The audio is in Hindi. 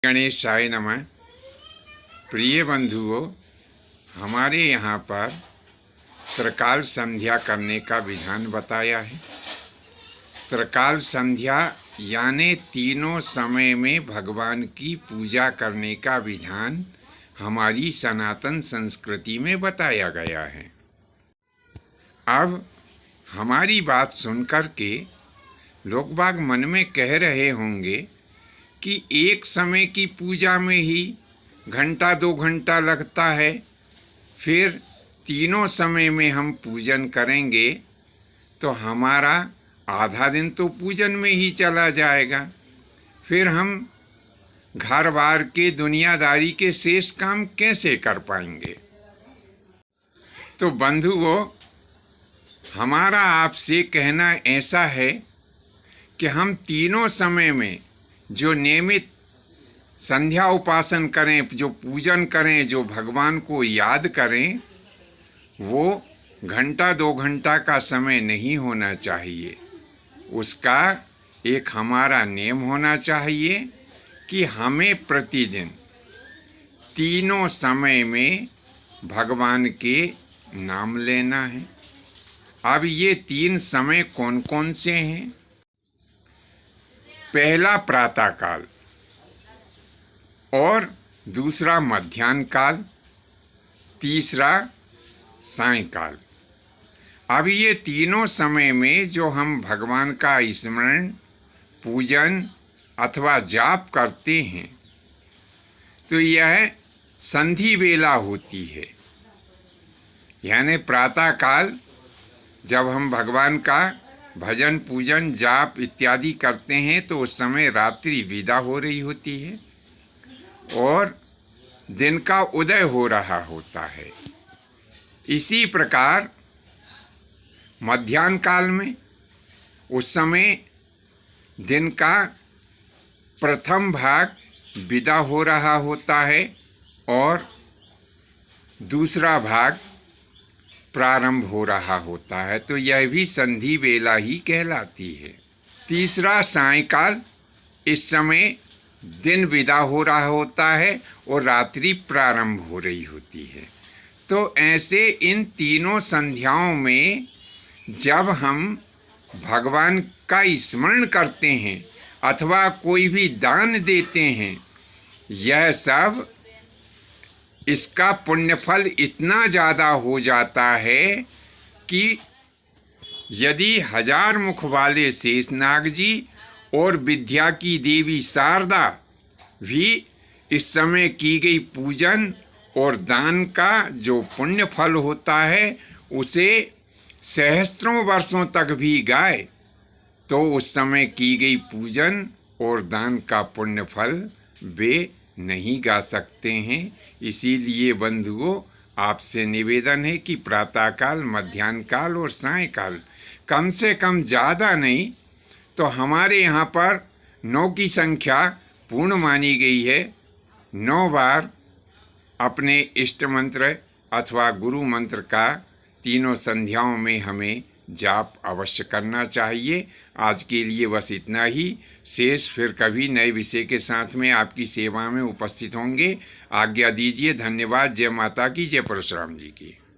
गणेशाय नमः। प्रिय बंधुओं, हमारे यहाँ पर त्रिकाल संध्या करने का विधान बताया है। त्रिकाल संध्या यानी तीनों समय में भगवान की पूजा करने का विधान हमारी सनातन संस्कृति में बताया गया है। अब हमारी बात सुनकर के लोग बाग मन में कह रहे होंगे कि एक समय की पूजा में ही घंटा 2 घंटा लगता है, फिर तीनों समय में हम पूजन करेंगे तो हमारा आधा दिन तो पूजन में ही चला जाएगा। फिर हम घर बार के दुनियादारी के शेष काम कैसे कर पाएंगे। तो बंधुओं, हमारा आपसे कहना ऐसा है कि हम तीनों समय में जो नियमित संध्या उपासन करें, जो पूजन करें, जो भगवान को याद करें, वो घंटा 2 घंटा का समय नहीं होना चाहिए। उसका एक हमारा नियम होना चाहिए कि हमें प्रतिदिन तीनों समय में भगवान के नाम लेना है। अब ये 3 समय कौन कौन से हैं? पहला प्रातः काल, और दूसरा मध्याह्न काल, तीसरा सायंकाल। अब ये तीनों समय में जो हम भगवान का स्मरण, पूजन अथवा जाप करते हैं, तो यह संधि वेला होती है। यानी प्रातः काल जब हम भगवान का भजन, पूजन, जाप इत्यादि करते हैं तो उस समय रात्रि विदा हो रही होती है और दिन का उदय हो रहा होता है। इसी प्रकार मध्याह्न काल में उस समय दिन का प्रथम भाग विदा हो रहा होता है और दूसरा भाग प्रारंभ हो रहा होता है, तो यह भी संधि वेला ही कहलाती है। तीसरा सायंकाल, इस समय दिन विदा हो रहा होता है और रात्रि प्रारंभ हो रही होती है। तो ऐसे इन तीनों संध्याओं में जब हम भगवान का स्मरण करते हैं अथवा कोई भी दान देते हैं, यह सब इसका पुण्यफल इतना ज़्यादा हो जाता है कि यदि 1000 मुख वाले शेषनाग जी और विद्या की देवी शारदा भी इस समय की गई पूजन और दान का जो पुण्यफल होता है उसे सहस्त्रों वर्षों तक भी गाए, तो उस समय की गई पूजन और दान का पुण्यफल वे नहीं गा सकते हैं। इसीलिए बंधुओं, आपसे निवेदन है कि प्रातःकाल, मध्याह्न काल और सायंकाल कम से कम ज़्यादा नहीं तो हमारे यहाँ पर 9 की संख्या पूर्ण मानी गई है। 9 बार अपने इष्ट मंत्र अथवा गुरु मंत्र का तीनों संध्याओं में हमें जाप अवश्य करना चाहिए। आज के लिए बस इतना ही। शेष फिर कभी नए विषय के साथ में आपकी सेवा में उपस्थित होंगे। आज्ञा दीजिए। धन्यवाद। जय माता की, जय परशुराम जी की।